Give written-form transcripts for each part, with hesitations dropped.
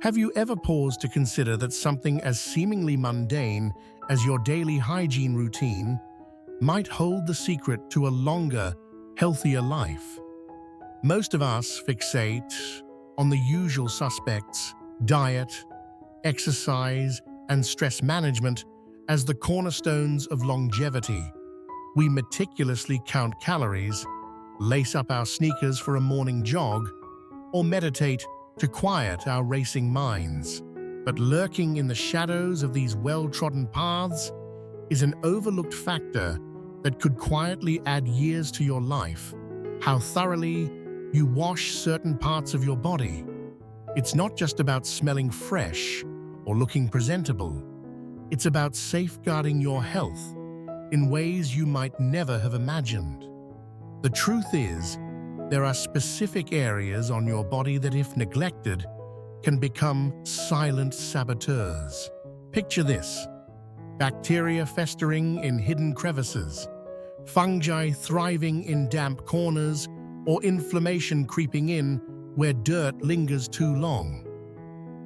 Have you ever paused to consider that something as seemingly mundane as your daily hygiene routine might hold the secret to a longer, healthier life? Most of us fixate on the usual suspects: diet, exercise, and stress management as the cornerstones of longevity. We meticulously count calories, lace up our sneakers for a morning jog, or meditate to quiet our racing minds. But lurking in the shadows of these well-trodden paths is an overlooked factor that could quietly add years to your life: how thoroughly you wash certain parts of your body. It's not just about smelling fresh or looking presentable. It's about safeguarding your health in ways you might never have imagined. The truth is, there are specific areas on your body that, if neglected, can become silent saboteurs. Picture this: bacteria festering in hidden crevices, fungi thriving in damp corners, or inflammation creeping in where dirt lingers too long.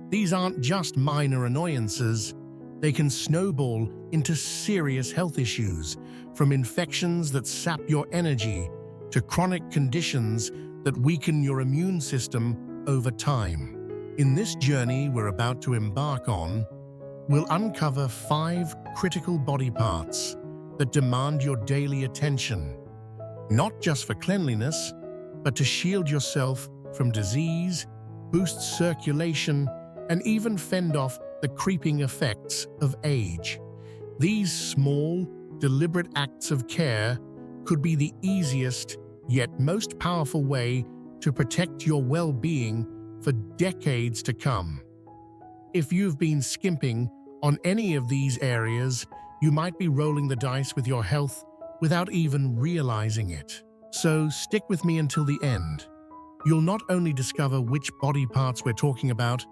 These aren't just minor annoyances. They can snowball into serious health issues, from infections that sap your energy to chronic conditions that weaken your immune system over time. In this journey we're about to embark on, we'll uncover 5 critical body parts that demand your daily attention, not just for cleanliness, but to shield yourself from disease, boost circulation, and even fend off the creeping effects of age. These small, deliberate acts of care could be the easiest yet most powerful way to protect your well-being for decades to come. If you've been skimping on any of these areas, you might be rolling the dice with your health without even realizing it. So stick with me until the end. You'll not only discover which body parts we're talking about,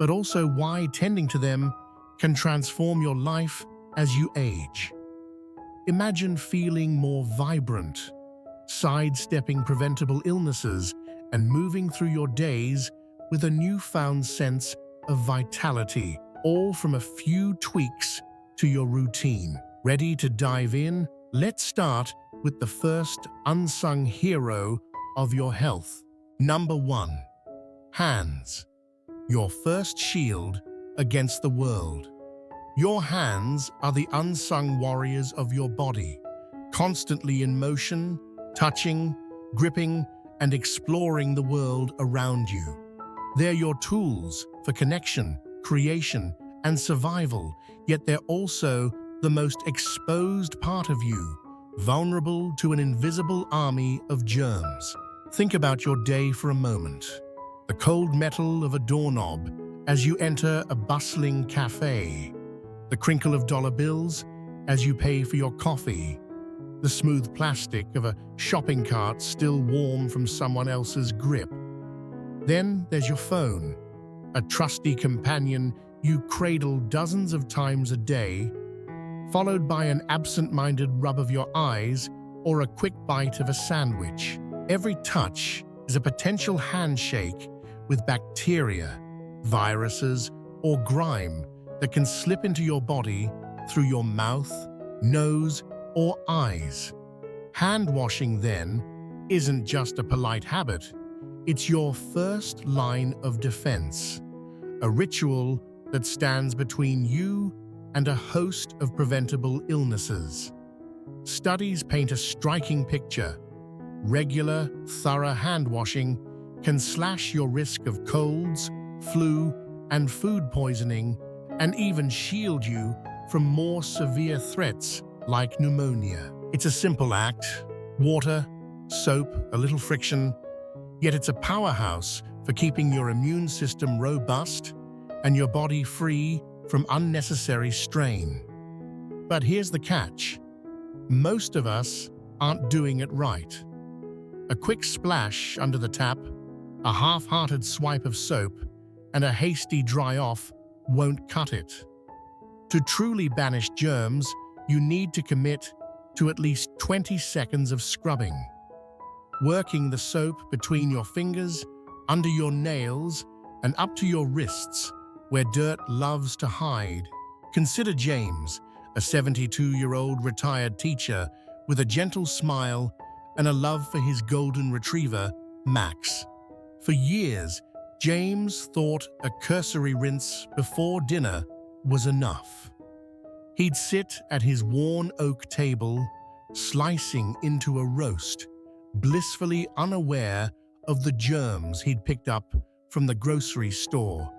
but also why tending to them can transform your life as you age. Imagine feeling more vibrant, sidestepping preventable illnesses, and moving through your days with a newfound sense of vitality, all from a few tweaks to your routine. Ready to dive in? Let's start with the first unsung hero of your health. Number 1. Hands. Your first shield against the world. Your hands are the unsung warriors of your body, constantly in motion, touching, gripping, and exploring the world around you. They're your tools for connection, creation, and survival, yet they're also the most exposed part of you, vulnerable to an invisible army of germs. Think about your day for a moment. The cold metal of a doorknob as you enter a bustling cafe, the crinkle of dollar bills as you pay for your coffee, the smooth plastic of a shopping cart still warm from someone else's grip. Then there's your phone, a trusty companion you cradle dozens of times a day, followed by an absent-minded rub of your eyes or a quick bite of a sandwich. Every touch is a potential handshake with bacteria, viruses, or grime that can slip into your body through your mouth, nose, or eyes. Hand washing, then, isn't just a polite habit. It's your first line of defense, a ritual that stands between you and a host of preventable illnesses. Studies paint a striking picture. Regular, thorough hand washing can slash your risk of colds, flu, and food poisoning, and even shield you from more severe threats like pneumonia. It's a simple act: water, soap, a little friction, yet it's a powerhouse for keeping your immune system robust and your body free from unnecessary strain. But here's the catch: most of us aren't doing it right. A quick splash under the tap, a half-hearted swipe of soap, and a hasty dry-off won't cut it. To truly banish germs, you need to commit to at least 20 seconds of scrubbing. Working the soap between your fingers, under your nails, and up to your wrists, where dirt loves to hide. Consider James, a 72-year-old retired teacher with a gentle smile and a love for his golden retriever, Max. For years, James thought a cursory rinse before dinner was enough. He'd sit at his worn oak table, slicing into a roast, blissfully unaware of the germs he'd picked up from the grocery store,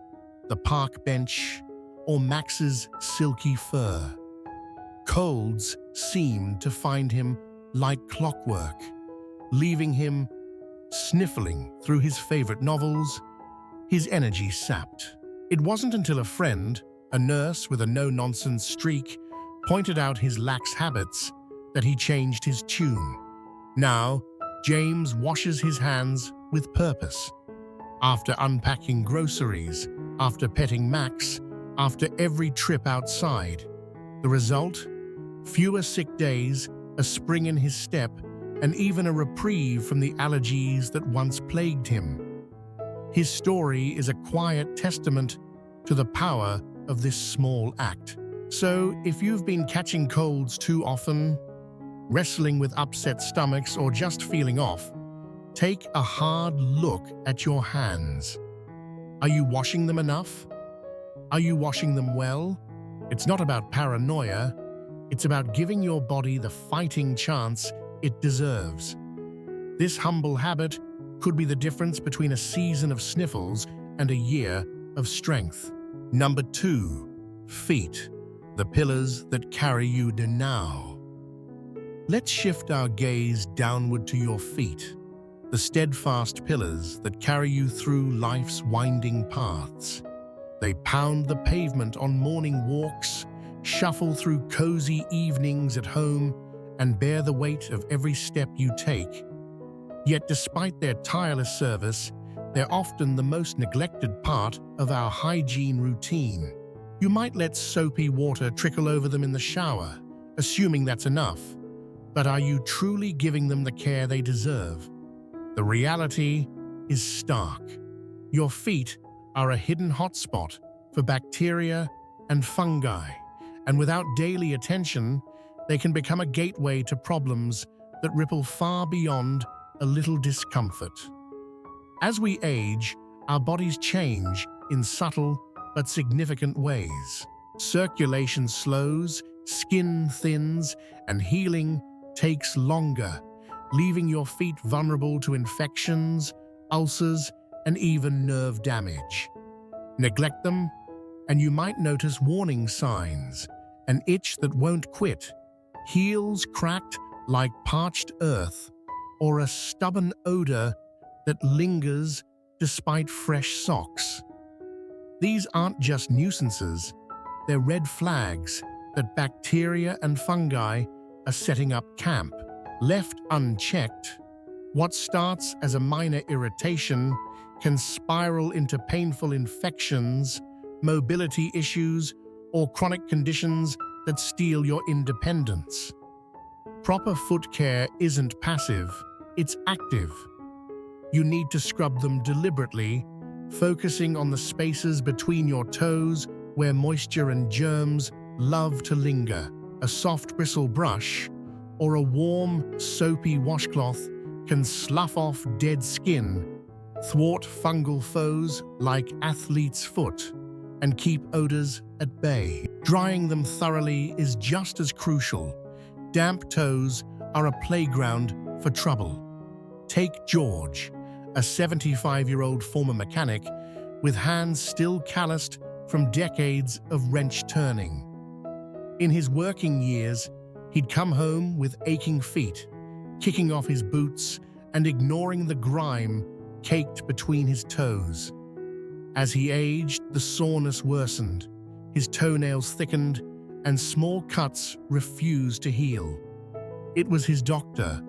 the park bench, or Max's silky fur. Colds seemed to find him like clockwork, leaving him sniffling through his favorite novels, his energy sapped. It wasn't until a friend, a nurse with a no-nonsense streak, pointed out his lax habits that he changed his tune. Now, James washes his hands with purpose. After unpacking groceries, after petting Max, after every trip outside. The result? Fewer sick days, a spring in his step, and even a reprieve from the allergies that once plagued him. His story is a quiet testament to the power of this small act. So, if you've been catching colds too often, wrestling with upset stomachs, or just feeling off, take a hard look at your hands. Are you washing them enough? Are you washing them well? It's not about paranoia. It's about giving your body the fighting chance it deserves. This humble habit could be the difference between a season of sniffles and a year of strength. Number 2, feet, the pillars that carry you to now. Let's shift our gaze downward to your feet, the steadfast pillars that carry you through life's winding paths. They pound the pavement on morning walks, shuffle through cozy evenings at home, and bear the weight of every step you take. Yet despite their tireless service, they're often the most neglected part of our hygiene routine. You might let soapy water trickle over them in the shower, assuming that's enough. But are you truly giving them the care they deserve? The reality is stark. Your feet are a hidden hotspot for bacteria and fungi, and without daily attention, they can become a gateway to problems that ripple far beyond a little discomfort. As we age, our bodies change in subtle but significant ways. Circulation slows, skin thins, and healing takes longer, leaving your feet vulnerable to infections, ulcers, and even nerve damage. Neglect them, and you might notice warning signs: an itch that won't quit, heels cracked like parched earth, or a stubborn odor that lingers despite fresh socks. These aren't just nuisances, they're red flags that bacteria and fungi are setting up camp. Left unchecked, what starts as a minor irritation can spiral into painful infections, mobility issues, or chronic conditions that steal your independence. Proper foot care isn't passive, it's active. You need to scrub them deliberately, focusing on the spaces between your toes where moisture and germs love to linger. A soft bristle brush or a warm, soapy washcloth can slough off dead skin, thwart fungal foes like athlete's foot, and keep odors at bay. Drying them thoroughly is just as crucial. Damp toes are a playground for trouble. Take George, a 75-year-old former mechanic with hands still calloused from decades of wrench turning. In his working years, he'd come home with aching feet, kicking off his boots and ignoring the grime caked between his toes. As he aged, the soreness worsened, his toenails thickened, and small cuts refused to heal. It was his doctor,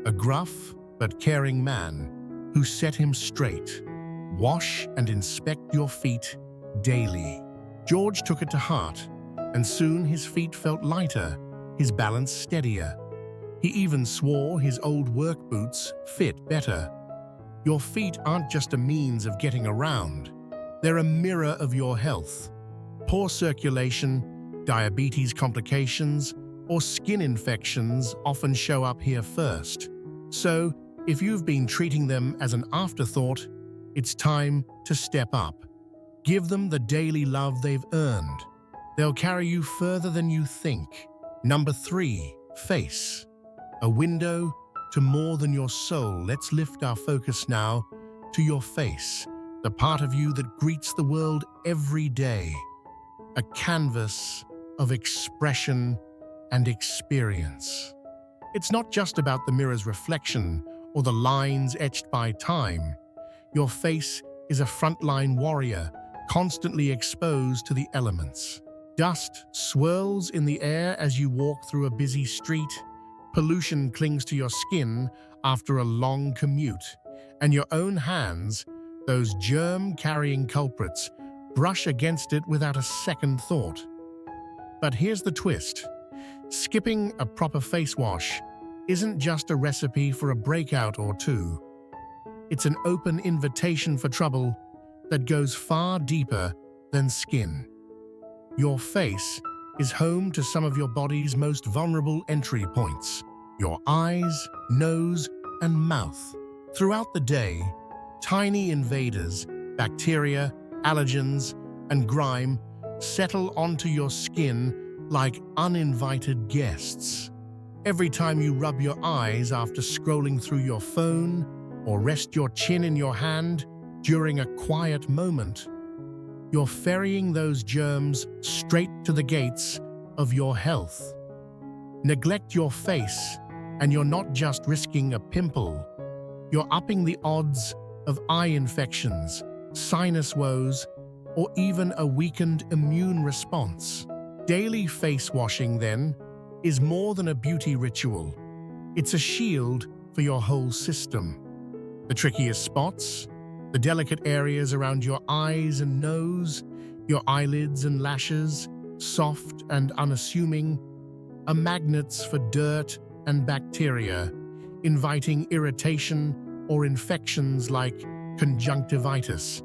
a gruff but caring man, who set him straight. Wash and inspect your feet daily. George took it to heart, and soon his feet felt lighter, his balance steadier. He even swore his old work boots fit better. Your feet aren't just a means of getting around. They're a mirror of your health. Poor circulation, diabetes complications, or skin infections often show up here first. So, if you've been treating them as an afterthought, it's time to step up. Give them the daily love they've earned. They'll carry you further than you think. Number 3, face. A window to more than your soul. Let's lift our focus now to your face, the part of you that greets the world every day. A canvas of expression and experience. It's not just about the mirror's reflection or the lines etched by time. Your face is a frontline warrior, constantly exposed to the elements. Dust swirls in the air as you walk through a busy street. Pollution clings to your skin after a long commute. And your own hands, those germ-carrying culprits, brush against it without a second thought. But here's the twist. Skipping a proper face wash isn't just a recipe for a breakout or two. It's an open invitation for trouble that goes far deeper than skin. Your face is home to some of your body's most vulnerable entry points: your eyes, nose, and mouth. Throughout the day, tiny invaders, bacteria, allergens, and grime settle onto your skin like uninvited guests. Every time you rub your eyes after scrolling through your phone or rest your chin in your hand during a quiet moment, you're ferrying those germs straight to the gates of your health. Neglect your face, and you're not just risking a pimple, you're upping the odds of eye infections, sinus woes, or even a weakened immune response. Daily face washing, then, is more than a beauty ritual. It's a shield for your whole system. The trickiest spots, the delicate areas around your eyes and nose, your eyelids and lashes, soft and unassuming, are magnets for dirt and bacteria, inviting irritation or infections like conjunctivitis,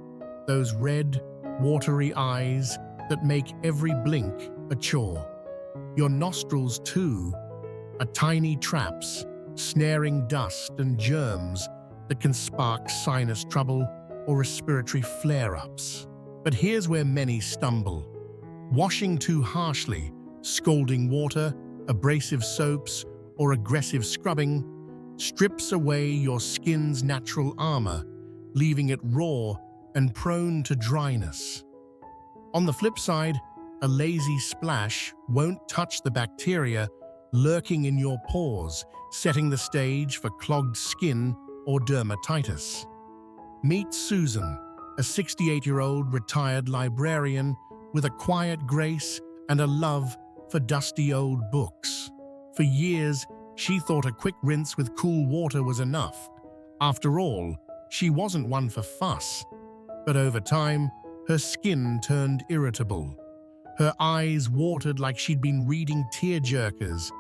those red, watery eyes that make every blink a chore. Your nostrils, too, are tiny traps, snaring dust and germs that can spark sinus trouble or respiratory flare-ups. But here's where many stumble. Washing too harshly, scalding water, abrasive soaps, or aggressive scrubbing strips away your skin's natural armor, leaving it raw and prone to dryness. On the flip side, a lazy splash won't touch the bacteria lurking in your pores, setting the stage for clogged skin or dermatitis. Meet Susan, a 68-year-old retired librarian with a quiet grace and a love for dusty old books. For years, she thought a quick rinse with cool water was enough. After all, she wasn't one for fuss. But over time, her skin turned irritable. Her eyes watered like she'd been reading tearjerkers,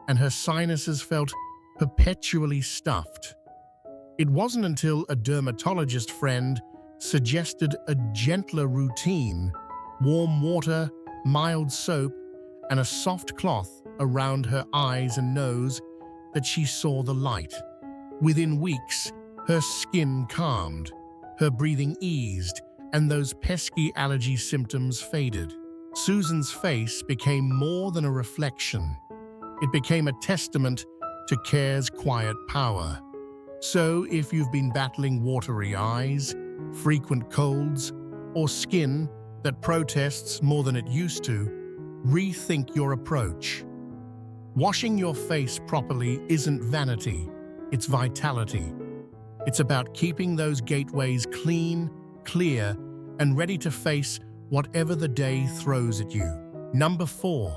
and her sinuses felt perpetually stuffed. It wasn't until a dermatologist friend suggested a gentler routine, warm water, mild soap, and a soft cloth around her eyes and nose, that she saw the light. Within weeks, her skin calmed, her breathing eased, and those pesky allergy symptoms faded. Susan's face became more than a reflection. It became a testament to care's quiet power. So, if you've been battling watery eyes, frequent colds, or skin that protests more than it used to, rethink your approach. Washing your face properly isn't vanity, it's vitality. It's about keeping those gateways clean, clear, and ready to face whatever the day throws at you. Number 4.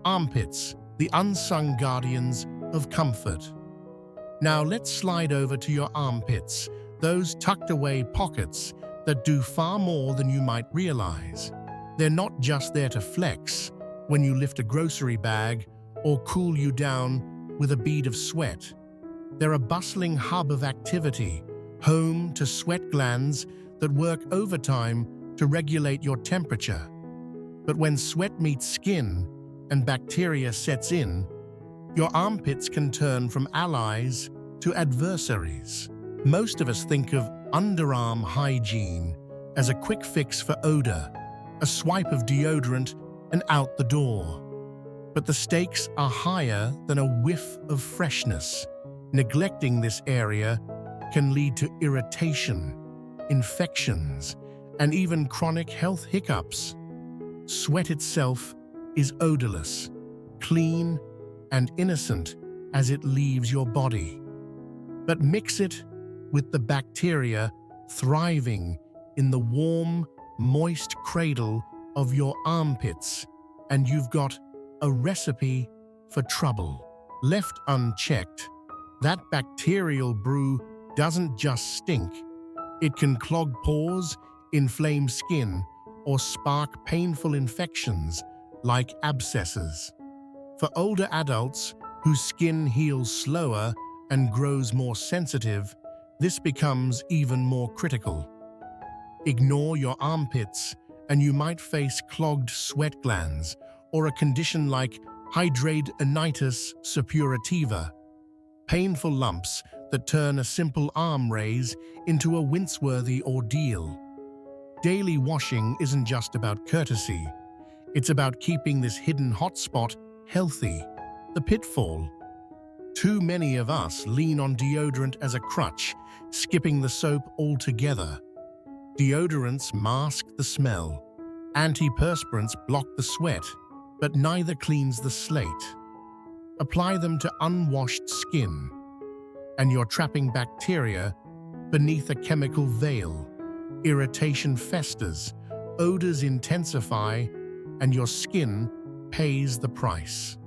Armpits, the unsung guardians of comfort. Now let's slide over to your armpits, those tucked away pockets that do far more than you might realize. They're not just there to flex when you lift a grocery bag or cool you down with a bead of sweat. They're a bustling hub of activity, home to sweat glands that work overtime to regulate your temperature. But when sweat meets skin and bacteria sets in, your armpits can turn from allies to adversaries. Most of us think of underarm hygiene as a quick fix for odor, a swipe of deodorant and out the door. But the stakes are higher than a whiff of freshness. Neglecting this area can lead to irritation, infections, and even chronic health hiccups. Sweat itself is odorless, clean, and innocent as it leaves your body. But mix it with the bacteria thriving in the warm, moist cradle of your armpits, and you've got a recipe for trouble. Left unchecked, that bacterial brew doesn't just stink. It can clog pores, inflame skin, or spark painful infections like abscesses. For older adults whose skin heals slower and grows more sensitive, this becomes even more critical. Ignore your armpits, and you might face clogged sweat glands or a condition like hidradenitis suppurativa, painful lumps that turn a simple arm raise into a wince-worthy ordeal. Daily washing isn't just about courtesy. It's about keeping this hidden hotspot healthy. The pitfall. Too many of us lean on deodorant as a crutch, skipping the soap altogether. Deodorants mask the smell. Antiperspirants block the sweat, but neither cleans the slate. Apply them to unwashed skin, and you're trapping bacteria beneath a chemical veil. Irritation festers, odors intensify, and your skin pays the price.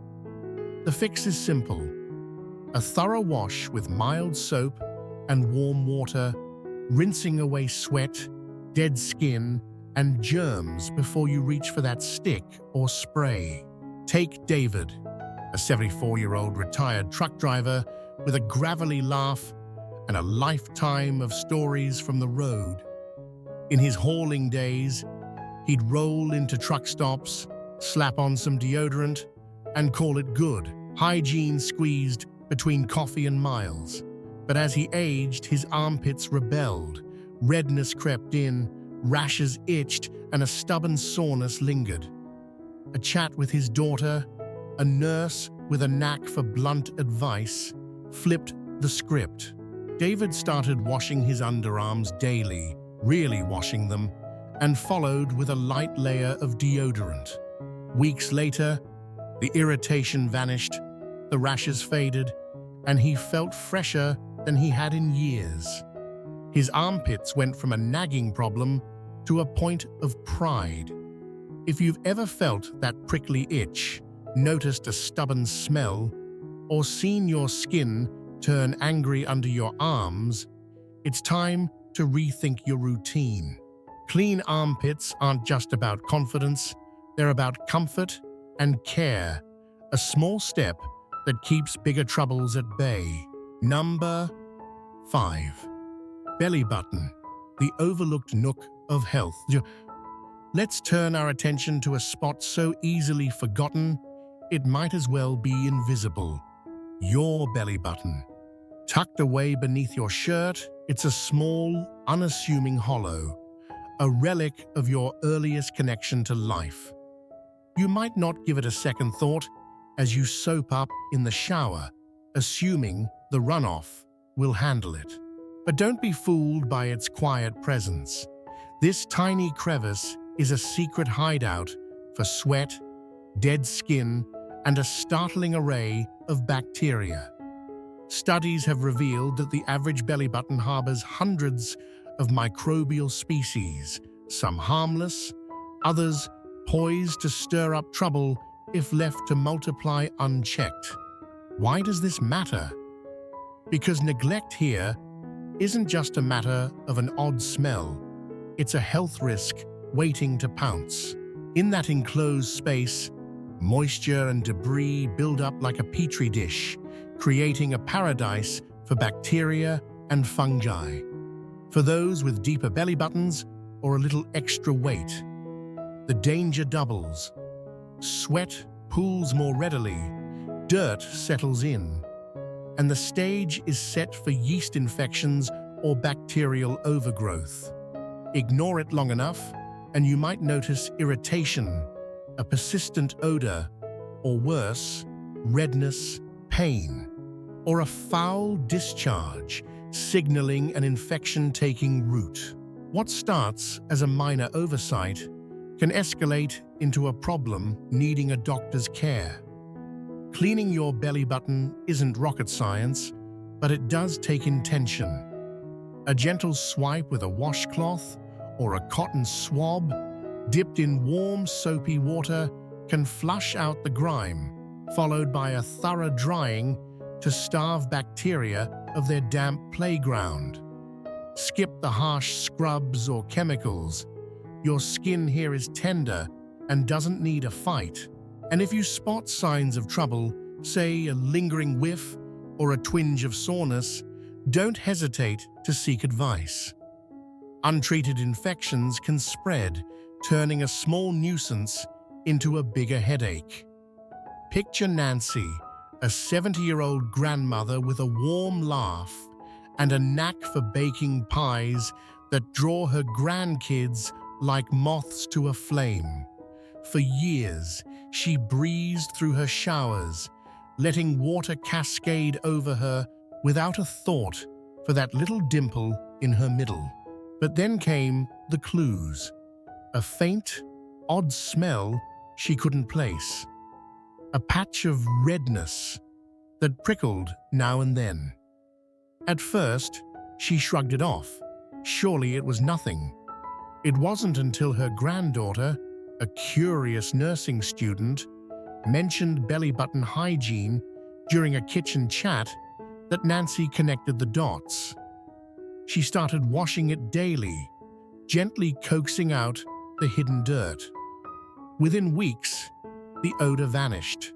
The fix is simple. A thorough wash with mild soap and warm water, rinsing away sweat, dead skin, and germs before you reach for that stick or spray. Take David, a 74-year-old retired truck driver with a gravelly laugh and a lifetime of stories from the road. In his hauling days, he'd roll into truck stops, slap on some deodorant, and call it good. Hygiene squeezed between coffee and miles. But as he aged, his armpits rebelled. Redness crept in, rashes itched, and a stubborn soreness lingered. A chat with his daughter, a nurse with a knack for blunt advice, flipped the script. David started washing his underarms daily, really washing them, and followed with a light layer of deodorant. Weeks later, the irritation vanished, the rashes faded, and he felt fresher than he had in years. His armpits went from a nagging problem to a point of pride. If you've ever felt that prickly itch, noticed a stubborn smell, or seen your skin turn angry under your arms, it's time to rethink your routine. Clean armpits aren't just about confidence, they're about comfort and care, a small step that keeps bigger troubles at bay. Number 5. Belly button, the overlooked nook of health. Let's turn our attention to a spot so easily forgotten, it might as well be invisible. Your belly button. Tucked away beneath your shirt, it's a small, unassuming hollow, a relic of your earliest connection to life. You might not give it a second thought as you soap up in the shower, assuming the runoff will handle it. But don't be fooled by its quiet presence. This tiny crevice is a secret hideout for sweat, dead skin, and a startling array of bacteria. Studies have revealed that the average belly button harbors hundreds of microbial species, some harmless, others poised to stir up trouble if left to multiply unchecked. Why does this matter? Because neglect here isn't just a matter of an odd smell, it's a health risk waiting to pounce. In that enclosed space, moisture and debris build up like a petri dish, creating a paradise for bacteria and fungi. For those with deeper belly buttons or a little extra weight, the danger doubles. Sweat pools more readily, dirt settles in, and the stage is set for yeast infections or bacterial overgrowth. Ignore it long enough, and you might notice irritation, a persistent odor, or worse, redness, pain, or a foul discharge, signaling an infection taking root. What starts as a minor oversight can escalate into a problem needing a doctor's care. Cleaning your belly button isn't rocket science, but it does take intention. A gentle swipe with a washcloth or a cotton swab dipped in warm, soapy water can flush out the grime, followed by a thorough drying to starve bacteria of their damp playground. Skip the harsh scrubs or chemicals. Your skin here is tender and doesn't need a fight. And if you spot signs of trouble, say a lingering whiff or a twinge of soreness, don't hesitate to seek advice. Untreated infections can spread, turning a small nuisance into a bigger headache. Picture Nancy, a 70-year-old grandmother with a warm laugh and a knack for baking pies that draw her grandkids like moths to a flame. For years, she breezed through her showers, letting water cascade over her without a thought for that little dimple in her middle. But then came the clues. A faint, odd smell she couldn't place. A patch of redness that prickled now and then. At first, she shrugged it off. Surely it was nothing. It wasn't until her granddaughter, a curious nursing student, mentioned belly button hygiene during a kitchen chat that Nancy connected the dots. She started washing it daily, gently coaxing out the hidden dirt. Within weeks, the odor vanished,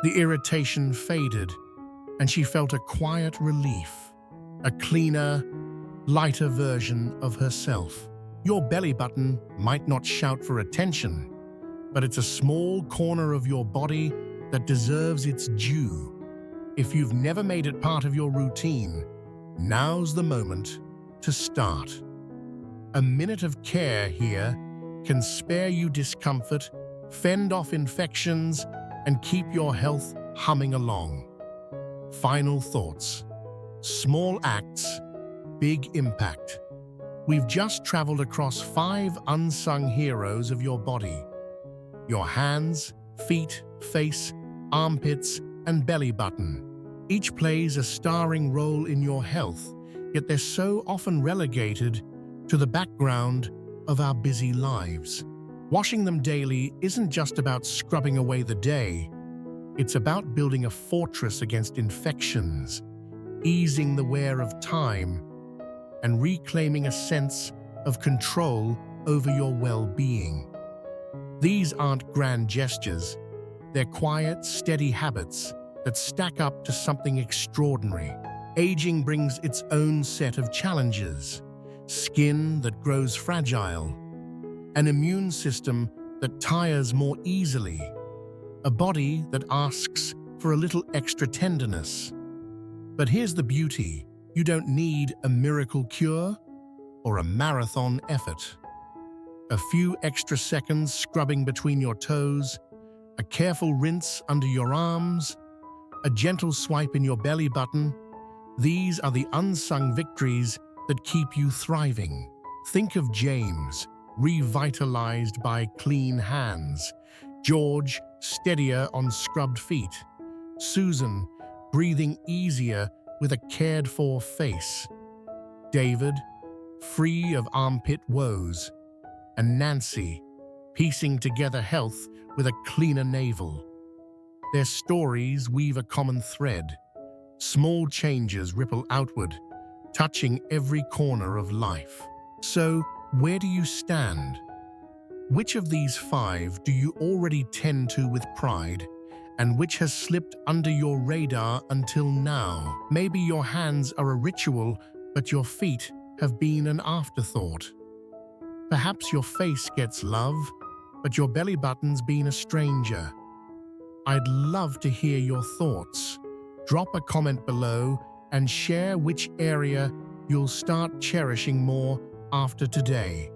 the irritation faded, and she felt a quiet relief, a cleaner, lighter version of herself. Your belly button might not shout for attention, but it's a small corner of your body that deserves its due. If you've never made it part of your routine, now's the moment to start. A minute of care here can spare you discomfort, fend off infections, and keep your health humming along. Final thoughts. Small acts, big impact. We've just traveled across 5 unsung heroes of your body. Your hands, feet, face, armpits, and belly button. Each plays a starring role in your health, yet they're so often relegated to the background of our busy lives. Washing them daily isn't just about scrubbing away the day. It's about building a fortress against infections, easing the wear of time, and reclaiming a sense of control over your well-being. These aren't grand gestures. They're quiet, steady habits that stack up to something extraordinary. Aging brings its own set of challenges. Skin that grows fragile, an immune system that tires more easily, a body that asks for a little extra tenderness. But here's the beauty. You don't need a miracle cure or a marathon effort. A few extra seconds scrubbing between your toes, a careful rinse under your arms, a gentle swipe in your belly button. These are the unsung victories that keep you thriving. Think of James, revitalized by clean hands. George, steadier on scrubbed feet. Susan, breathing easier with a cared-for face. David, free of armpit woes. And Nancy, piecing together health with a cleaner navel. Their stories weave a common thread. Small changes ripple outward, touching every corner of life. So, where do you stand? Which of these 5 do you already tend to with pride, and which has slipped under your radar until now? Maybe your hands are a ritual, but your feet have been an afterthought. Perhaps your face gets love, but your belly button's been a stranger. I'd love to hear your thoughts. Drop a comment below and share which area you'll start cherishing more after today.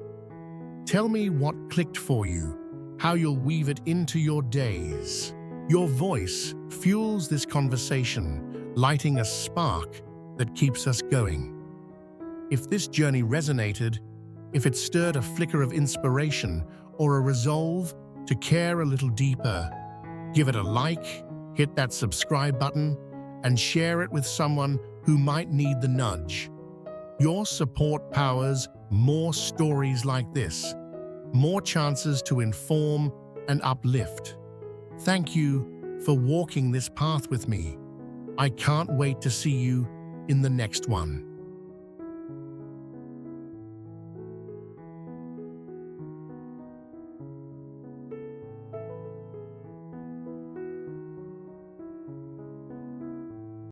Tell me what clicked for you, how you'll weave it into your days. Your voice fuels this conversation, lighting a spark that keeps us going. If this journey resonated, if it stirred a flicker of inspiration or a resolve to care a little deeper, give it a like, hit that subscribe button, and share it with someone who might need the nudge. Your support powers more stories like this, more chances to inform and uplift. Thank you for walking this path with me. I can't wait to see you in the next one.